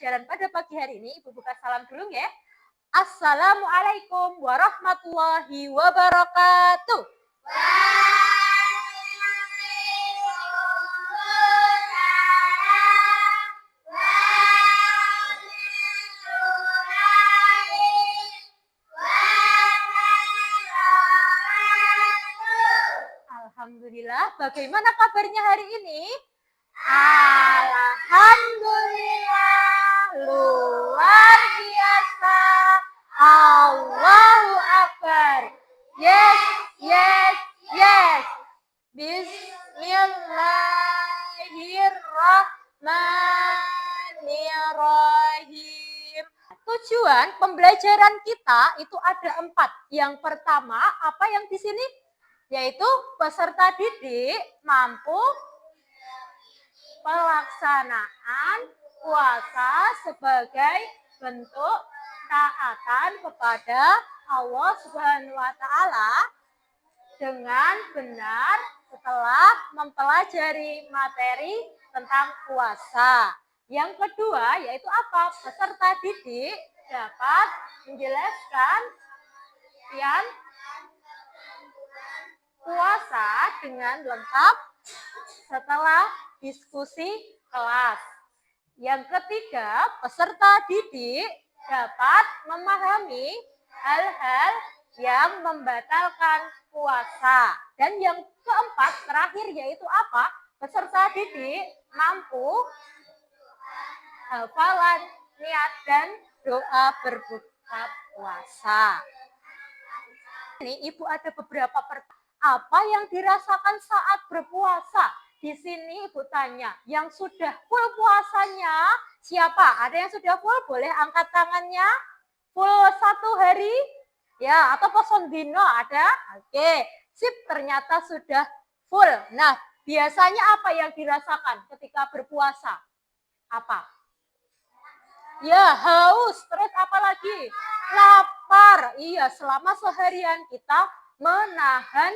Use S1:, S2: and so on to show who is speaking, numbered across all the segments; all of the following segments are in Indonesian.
S1: pembelajaran pada pagi hari ini. Ibu buka salam dulu ya. Assalamualaikum warahmatullahi wabarakatuh. Alhamdulillah, bagaimana kabarnya hari ini? Alhamdulillah, luar biasa. Allahu Akbar. Yes, yes, yes. Bismillahirrahmanirrahim. Tujuan pembelajaran kita itu ada 4. Yang pertama, apa yang di sini? Yaitu peserta didik mampu pelaksanaan puasa sebagai bentuk taatan kepada Allah Subhanahu wa taala dengan benar setelah mempelajari materi tentang puasa. Yang kedua yaitu apa? Peserta didik dapat menjelaskan yang puasa dengan lengkap setelah diskusi kelas. Yang ketiga, peserta didik dapat memahami hal-hal yang membatalkan puasa. Dan yang keempat, terakhir yaitu apa? Peserta didik mampu hafalan niat dan doa berbuka puasa. Ini Ibu ada beberapa pertanyaan. Apa yang dirasakan saat berpuasa? Di sini Ibu tanya, yang sudah full puasanya siapa? Ada yang sudah full? Boleh angkat tangannya. Full 1 hari? Ya, atau poson dino ada? Oke, sip, ternyata sudah full. Nah, biasanya apa yang dirasakan ketika berpuasa? Apa? Ya, haus. Terus apa lagi? Lapar. Iya, selama seharian kita menahan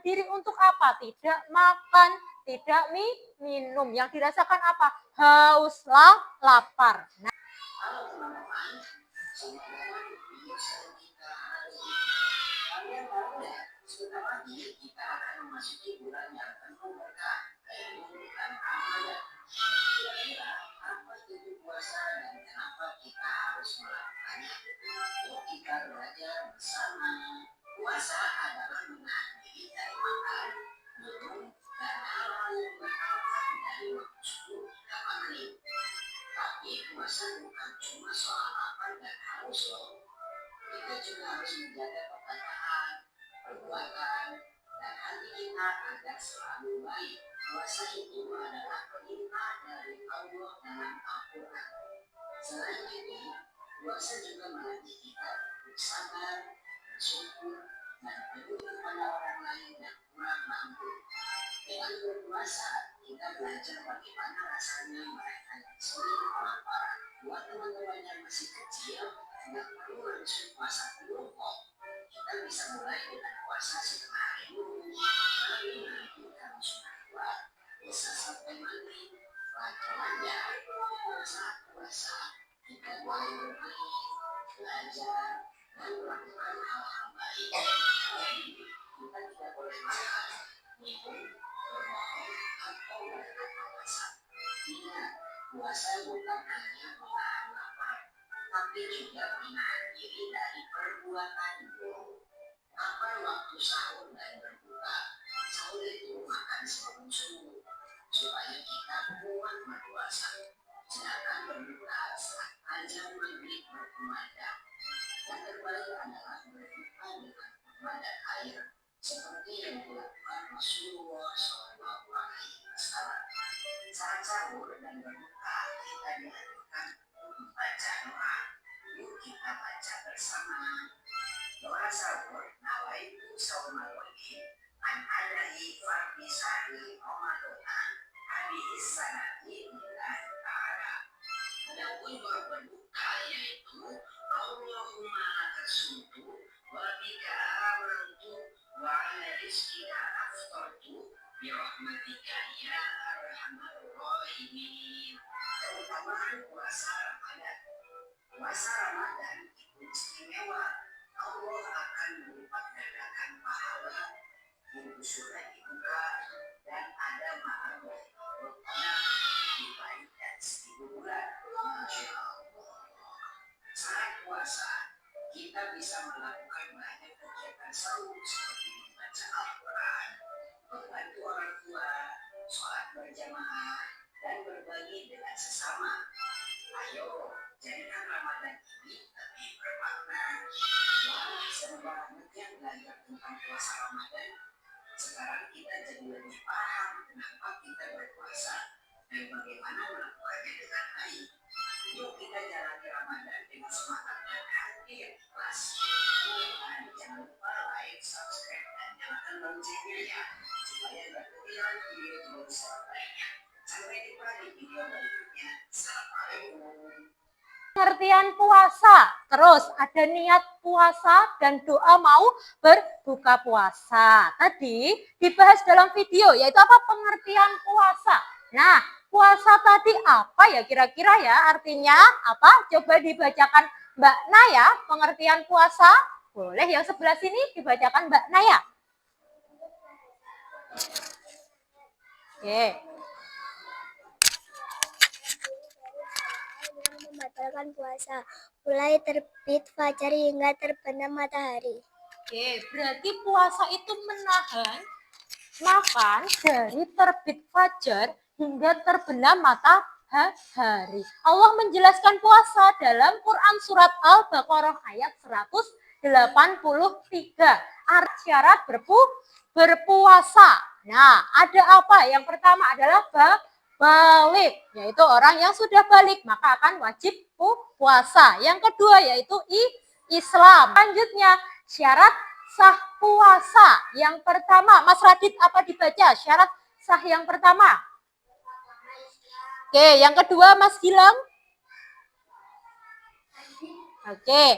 S1: diri untuk apa? Tidak makan, tidak minum. Yang dirasakan apa? Haus, lapar. Nah, kalian tahu ya, sebentar lagi kita akan memasuki bulan yang penuh berkah, yaitu bulan Ramadan. Kira-kira apa itu puasa dan kenapa kita harus melakukannya? Yuk kita belajar bersama. Puasa adalah menahan diri dari makan, minum, dan hal-hal yang berkaitan dari waktu subuh hingga maghrib. Tapi puasa bukan cuma soal lapar dan haus loh. Kita juga harus menjaga perkataan, perbuatan, dan hati kita agar selalu baik. Puasa itu adalah perintah dari Allah dalam Al-Quran. Selain itu, puasa juga melatih kita untuk sabar, bersyukur, dan peduli kepada orang lain yang kurang mampu. Dengan berpuasa, kita belajar bagaimana rasanya mereka yang sering kelaparan. Buat teman-teman yang masih kecil, tidak perlu langsung puasa penuh kok. Kita bisa mulai dengan puasa setengah hari dulu. Tapi nanti kalau sudah kuat, bisa sampai maghrib. Pelajarannya, saat puasa, kita boleh bermain, belajar, dan melakukan hal-hal baik. Tapi kita tidak boleh makan, minum, berbohong, atau berkata kasar. Ingat, puasa bukan hanya menahan lapar, tapi juga menahan diri dari perbuatan buruk. Kapan waktu sahur dan berbuka? Sahur itu makan sebelum subuh, supaya kita kuat berpuasa. Sedangkan berbuka saat azan maghrib berkumandang. Yang terbaik adalah berbuka dengan kurma dan air, seperti yang dilakukan Rasulullah SAW. Saat sahur dan berbuka, kita dianjurkan membaca doa. Yuk kita baca bersama. Doa sahur, nawaitu saumal wajib, an adahi fardi sahri Ramadan, habis sanati lillahi ta'ala. Adapun doa berbuka yaitu Allahumma lakasumtu wa bika amantu wa ala rizkika aftartu bi rahmatika ya arhamar rahimin. sudah dibuka dan ada makna di balik dan 1.000 bulan. Masya Allah. Saat puasa, kita bisa melakukan banyak kegiatan seru seperti membaca Al-Quran, membantu orang tua, sholat berjamaah, dan berbagi dengan sesama. Ayo, jadikan Ramadan ini lebih bermakna. Wah, seru banget ya belajar tentang puasa Ramadan. Sekarang kita jadi lebih paham kenapa kita berpuasa dan bagaimana melakukannya dengan baik. Yuk kita jalani Ramadan dengan semangat dan hati yang ikhlas. Dan jangan lupa like, subscribe, dan nyalakan loncengnya ya, supaya gak ketinggalan video selanjutnya. Sampai jumpa di video berikutnya. Assalamualaikum.
S2: Pengertian puasa, terus ada niat puasa dan doa mau berbuka puasa. Tadi dibahas dalam video, yaitu apa pengertian puasa. Nah, puasa tadi apa ya kira-kira ya, artinya apa? Coba dibacakan Mbak Naya, pengertian puasa. Boleh yang sebelah sini dibacakan Mbak Naya. Oke.
S3: Membatalkan puasa, mulai terbit fajar hingga terbenam matahari.
S2: Oke, berarti puasa itu menahan makan dari terbit fajar hingga terbenam matahari. Allah menjelaskan puasa dalam Quran surat Al-Baqarah ayat 183. Syarat berpuasa. Nah, ada apa? Yang pertama adalah balik, yaitu orang yang sudah balik maka akan wajib puasa. Yang kedua yaitu Islam. Selanjutnya syarat sah puasa. Yang pertama, Mas Radit apa dibaca syarat sah yang pertama? Oke, yang kedua Mas Gilang. Oke,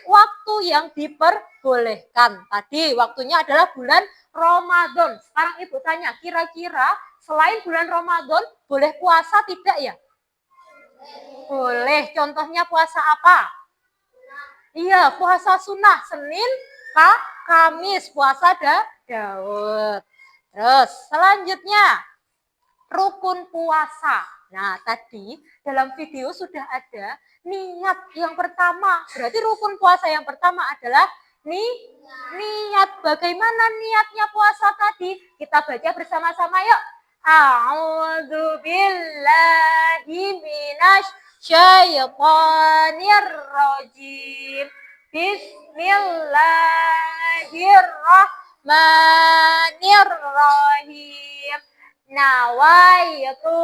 S2: waktu yang diperbolehkan. Tadi waktunya adalah bulan Ramadan. Sekarang Ibu tanya, kira-kira selain bulan Ramadan boleh puasa tidak ya? Boleh. Contohnya puasa apa? Iya, puasa sunnah Senin, Kamis, puasa Daud. Terus selanjutnya rukun puasa. Nah, tadi dalam video sudah ada niat yang pertama. Berarti rukun puasa yang pertama adalah niat. Bagaimana niatnya puasa tadi? Kita baca bersama-sama yuk. A'udzu billahi minasy syaitonir rajim. Bismillahirrahmanirrahim. Nawaitu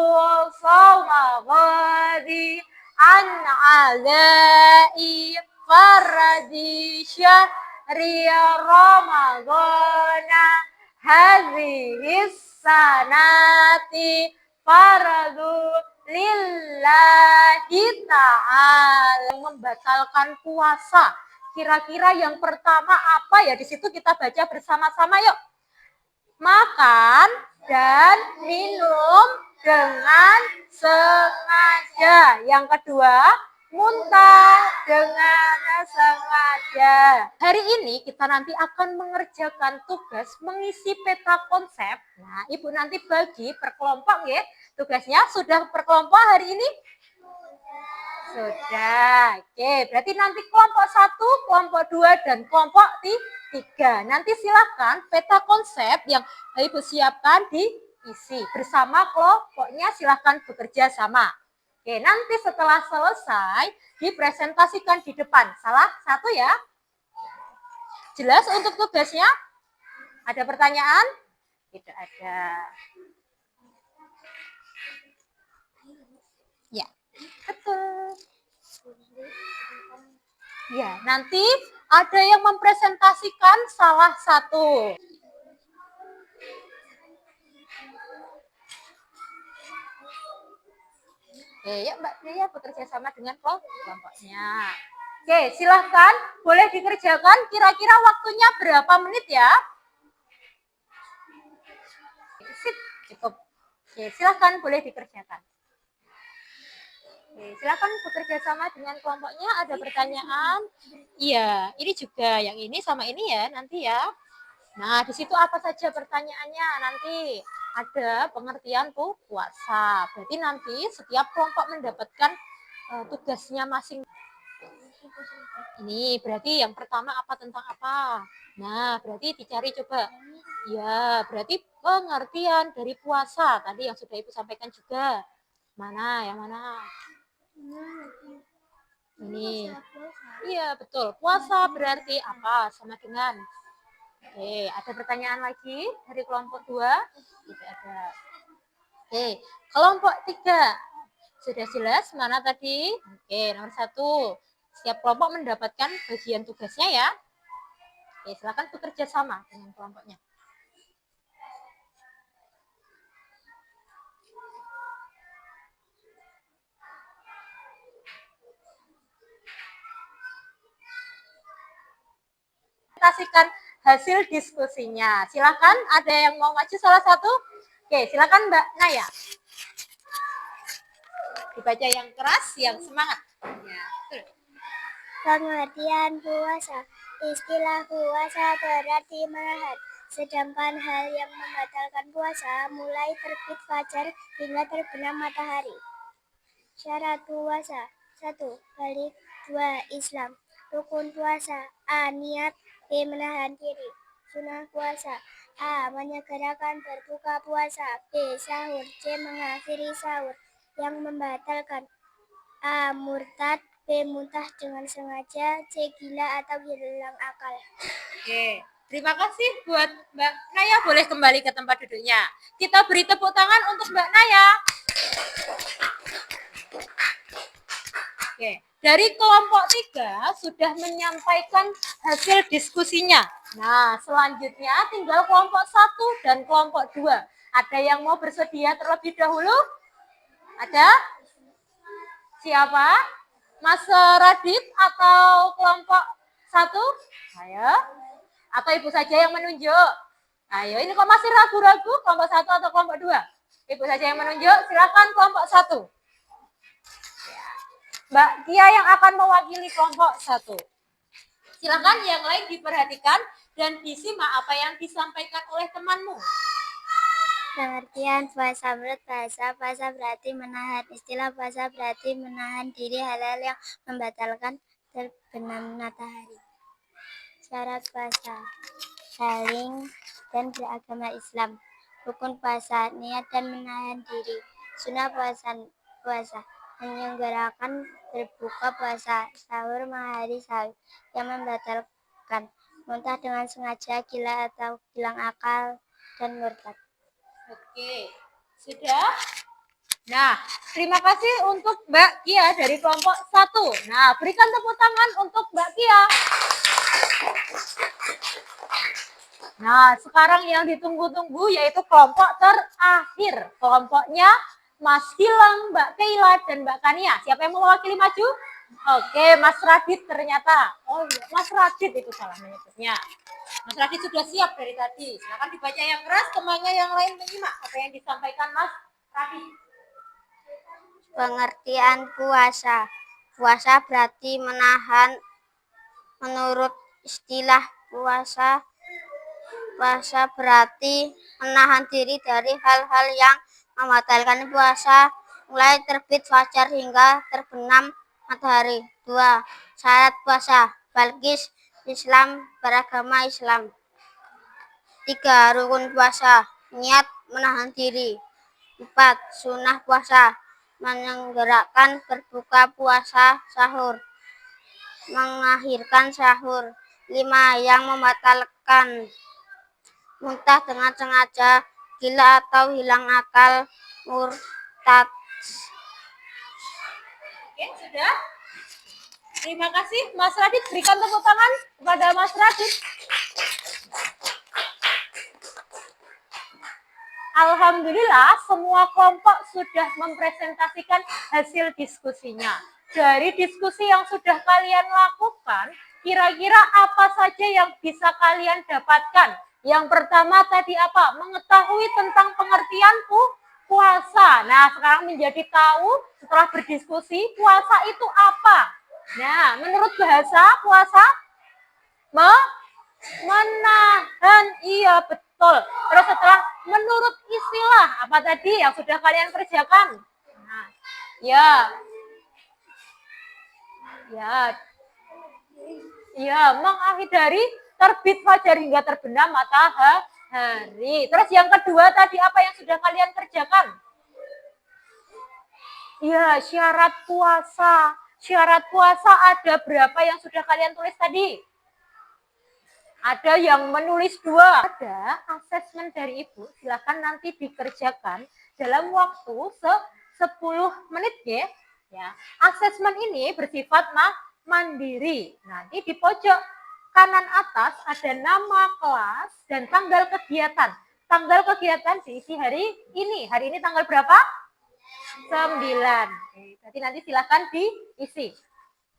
S2: sawma ghadi an alai faradi syahri ramadana hadhis sanati faradu lillahi ta'ala. Membatalkan puasa. Kira-kira yang pertama apa ya? Di situ kita baca bersama-sama yuk. Makan dan minum dengan sengaja. Yang kedua, muntah dengan sengaja. Hari ini kita nanti akan mengerjakan tugas mengisi peta konsep. Nah, Ibu nanti bagi per kelompok ya. Tugasnya sudah per kelompok hari ini? Sudah. Oke, berarti nanti kelompok 1, kelompok 2, dan kelompok 3. Nanti silakan peta konsep yang Ibu siapkan diisi. Bersama kelompoknya silakan bekerja sama. Oke, nanti setelah selesai dipresentasikan di depan. Salah satu ya. Jelas untuk tugasnya? Ada pertanyaan? Tidak ada. Ya, betul. Ya, nanti ada yang mempresentasikan salah satu. Oke, ya Mbak Dea bekerja sama dengan kelompoknya. Oke, silahkan boleh dikerjakan. Kira-kira waktunya berapa menit ya? Sip, cukup. Oke, silahkan boleh dikerjakan. Oke, silakan bekerja sama dengan kelompoknya. Ada pertanyaan? Iya, ini juga yang ini sama ini ya nanti ya. Nah, di situ apa saja pertanyaannya? Nanti ada pengertian tuh puasa. Berarti nanti setiap kelompok mendapatkan tugasnya masing. Ini berarti yang pertama apa tentang apa? Nah, berarti dicari coba. Ya, berarti pengertian dari puasa. Tadi yang sudah Ibu sampaikan juga. Mana? Yang mana? Ini. Iya, betul. Puasa berarti apa? Sama dengan. Oke, ada pertanyaan lagi dari kelompok 2? Tidak ada. Oke, kelompok 3. Sudah jelas mana tadi? Oke, nomor 1. Setiap kelompok mendapatkan bagian tugasnya ya. Oke, silakan bekerja sama dengan kelompoknya. Presentasikan hasil diskusinya. Silakan, ada yang mau maju salah satu? Oke, silakan Mbak Naya. Dibaca yang keras, yang semangat. Ya, betul.
S3: Pengertian puasa. Istilah puasa berarti menahan. Sedangkan hal yang membatalkan puasa mulai terbit fajar hingga terbenam matahari. Syarat puasa. 1. Balik. 2. Islam. Rukun puasa. A. Niat. B. Menahan diri. Sunnah puasa. A. Menyegerakan berbuka puasa. B. Sahur. C. Mengakhiri sahur. Yang membatalkan. A. Murtad. B. Muntah dengan sengaja. C. Gila atau hilang akal.
S2: Oke, terima kasih buat Mbak Naya. Boleh kembali ke tempat duduknya. Kita beri tepuk tangan untuk Mbak Naya. Oke, dari kelompok 3 sudah menyampaikan hasil diskusinya. Nah, selanjutnya tinggal kelompok 1 dan kelompok 2. Ada yang mau bersedia terlebih dahulu? Ada? Siapa? Mas Radit atau kelompok 1? Ayo. Atau Ibu saja yang menunjuk? Ayo, ini kok masih ragu-ragu kelompok 1 atau kelompok 2? Ibu saja yang menunjuk, silakan kelompok 1. Mbak Kia yang akan mewakili kelompok 1. Silakan yang lain diperhatikan dan disimak apa yang disampaikan oleh temanmu.
S3: Pengertian puasa. Menurut bahasa, puasa berarti menahan. Istilah puasa berarti menahan diri hal-hal yang membatalkan terbenam matahari. Syarat puasa. Saling dan beragama Islam. Rukun puasa. Niat dan menahan diri. Sunnah puasa. Menyelenggarakan berbuka puasa. Sahur mengakhiri sahur. Yang membatalkan. Muntah dengan sengaja, gila atau hilang akal, dan murtad.
S2: Oke, sudah? Nah, terima kasih untuk Mbak Kia dari kelompok 1. Nah, berikan tepuk tangan untuk Mbak Kia. Nah, sekarang yang ditunggu-tunggu yaitu kelompok terakhir. Kelompoknya Mas Gilang, Mbak Keila, dan Mbak Kania. Siapa yang mau mewakili maju? Oke, Mas Radit ternyata. Oh iya, Mas Radit itu salah menyebutnya. Mas Radit sudah siap dari tadi. Silakan dibaca yang keras, temannya yang lain menyimak apa yang disampaikan Mas Radit.
S3: Pengertian puasa. Puasa berarti menahan. Menurut istilah puasa berarti menahan diri dari hal-hal yang membatalkan puasa mulai terbit fajar hingga terbenam matahari. 2. Syarat puasa. Balik. Islam, beragama Islam. 3. Rukun puasa. Niat, menahan diri. 4. Sunnah puasa. Menyelenggarakan berbuka puasa, sahur. Mengakhirkan sahur. 5. Yang membatalkan. Muntah dengan sengaja, gila atau hilang akal, murtad.
S2: Oke, sudah? Terima kasih Mas Radit. Berikan tepuk tangan kepada Mas Radit. Alhamdulillah semua kelompok sudah mempresentasikan hasil diskusinya. Dari diskusi yang sudah kalian lakukan, kira-kira apa saja yang bisa kalian dapatkan? Yang pertama tadi apa? Mengetahui tentang pengertian puasa. Nah, sekarang menjadi tahu setelah berdiskusi puasa itu apa. Nah, menurut bahasa puasa Menahan, iya betul. Terus setelah menurut istilah, apa tadi yang sudah kalian kerjakan? Nah, ya, ya, ya, mengakhiri terbit fajar hingga terbenam matahari. Terus yang kedua tadi apa yang sudah kalian kerjakan? Ya, syarat puasa. Syarat puasa ada berapa yang sudah kalian tulis tadi? Ada yang menulis 2. Ada asesmen dari Ibu, silakan nanti dikerjakan dalam waktu 10 menit ya. Ya. Asesmen ini bersifat mandiri. Nanti di pojok kanan atas ada nama kelas dan tanggal kegiatan. Tanggal kegiatan diisi hari ini. Hari ini tanggal berapa? 9. Jadi nanti silakan diisi.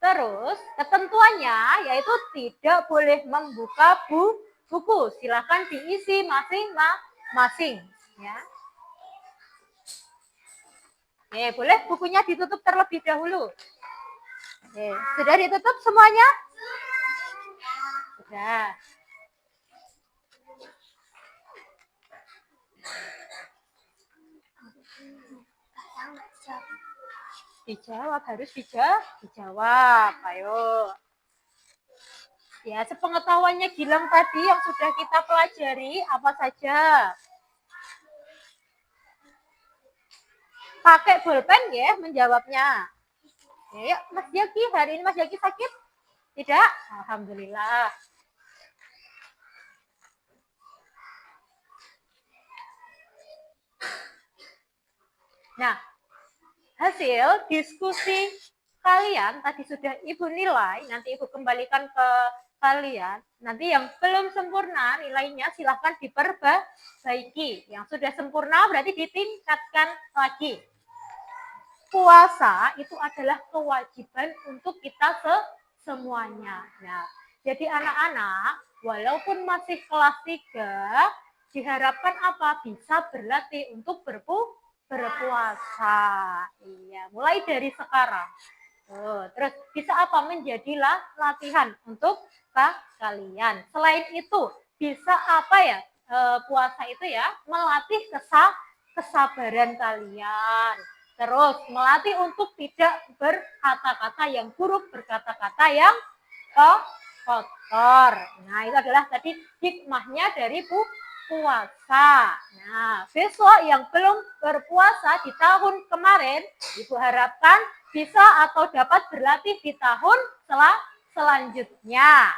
S2: Terus ketentuannya yaitu tidak boleh membuka buku. Silakan diisi masing-masing ya. Boleh bukunya ditutup terlebih dahulu. Sudah ditutup semuanya? Sudah. Dijawab, harus dijawab. Ayo. Ya, sepengetahuannya Gilang tadi yang sudah kita pelajari apa saja? Pakai pulpen ya menjawabnya. Ya, Mas Yaki, hari ini Mas Yaki sakit? Tidak? Alhamdulillah. Nah, hasil diskusi kalian tadi sudah Ibu nilai, nanti Ibu kembalikan ke kalian. Nanti yang belum sempurna nilainya silahkan diperbaiki. Yang sudah sempurna berarti ditingkatkan lagi. Puasa itu adalah kewajiban untuk kita semuanya. Nah, jadi anak-anak walaupun masih kelas 3 diharapkan apa? Bisa berlatih untuk berpuasa. Iya, mulai dari sekarang. Terus bisa apa? Menjadilah latihan untuk kalian. Selain itu, bisa apa ya? Puasa itu ya, melatih kesabaran kalian. Terus melatih untuk tidak berkata-kata yang buruk, berkata-kata yang kotor. Nah, itu adalah tadi hikmahnya dari puasa. Nah, besok yang belum berpuasa di tahun kemarin, Ibu harapkan bisa atau dapat berlatih di tahun selanjutnya.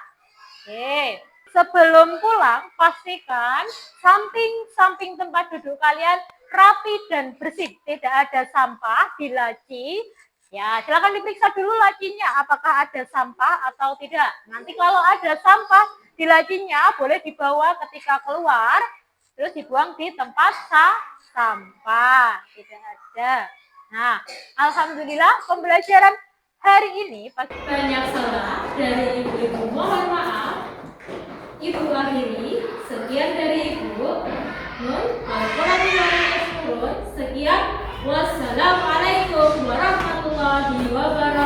S2: Oke. Sebelum pulang, pastikan samping tempat duduk kalian rapi dan bersih. Tidak ada sampah di laci. Ya, silakan diperiksa dulu lacinya apakah ada sampah atau tidak. Nanti kalau ada sampah di lacinya boleh dibawa ketika keluar, terus dibuang di tempat sampah. Tidak ada. Nah, alhamdulillah pembelajaran hari ini banyak salah dari ibu-ibu, mohon maaf. Ibu akhiri, sekian dari Ibu. Sekian, wassalamualaikum warahmatullahi wabarakatuh.